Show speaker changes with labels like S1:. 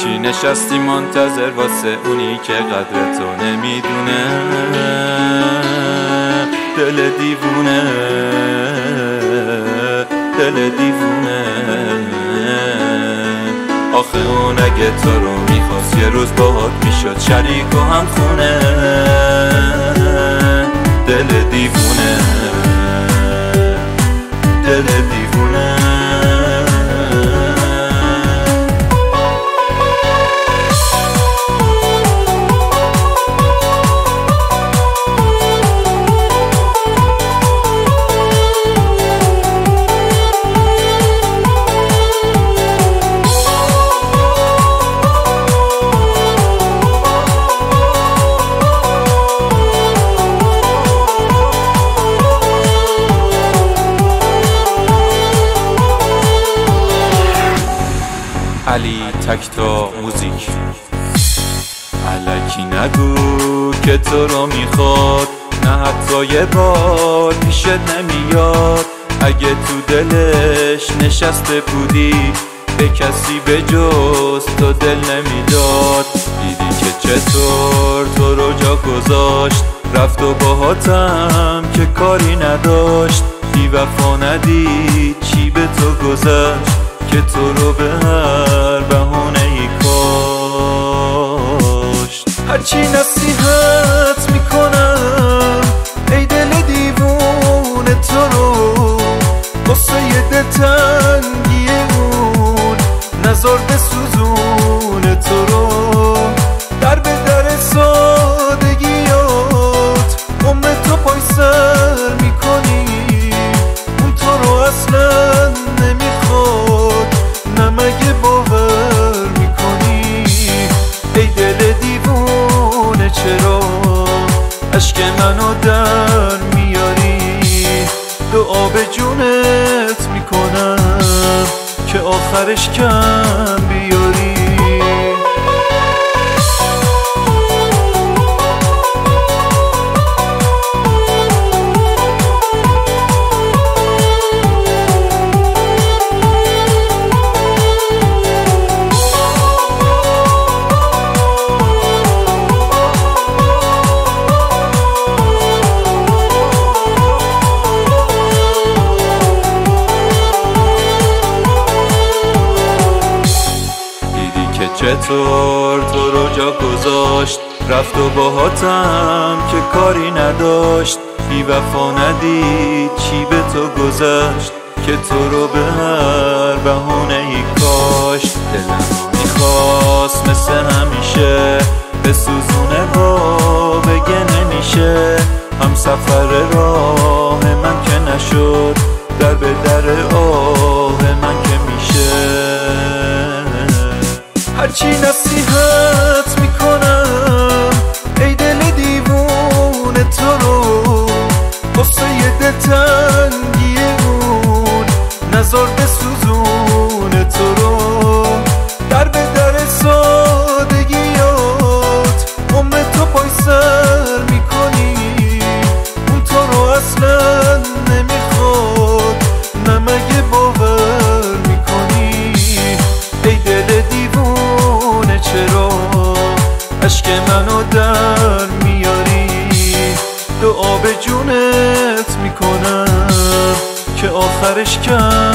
S1: هرچی نشستی منتظر واسه اونی که قدر تو نمیدونه، دل دیوونه، دل دیوونه. آخه اون اگه تو رو میخواست یه روز باهات میشد شریک و هم خونه، دل دیوونه، دل دیوونه. علی تکتا موزیک. الکی نگو که تو رو میخواد، نه حتی یه بار پیشت نمیاد. اگه تو دلش نشسته بودی به کسی به جز تو دل نمیداد. دیدی که چطور تو رو جا گذاشت، رفت و باهاتم که کاری نداشت. بی وفا ندید چی به تو گذشت که تو رو به هر بهانه‌ای کاشت. هرچی نصیحت میکنم ای دل دیوونه تو رو، واسه یه دلتنگی اون نزار بسوزونه تو رو. در به در سادگیات عمر تو پای سر میکنی، اون تو رو اصلا نمیخواد، نه مگه باور میکنی؟ ای دل دیوونه چرا اشک منو در میاری؟ دعا به جونت میکنم که آخرش کم بیاری. چطور تو رو جا گذاشت، رفت و باهاتم که کاری نداشت. بی وفا ندید چی به تو گذشت که تو رو به هر بهانه‌ای کاشت. دلم میخواست مثل همیشه به سوزونه با بگه نمیشه. هم سفر راه من که نشد، در به در آه من که میشه. هرچی نصیحت میکنم ای دل دیوونه تو رو، واسه یه دلتنگی اون نزار بسوزونه تو رو. در به در سادگیات عمر تو پای سر میکنی، اون تو رو اصلا نمیخواد، نه مگه باور میکنی؟ ای دل دیوونه چرا اشک منو در میاری؟ دعا به جونت میکنم که آخرش کم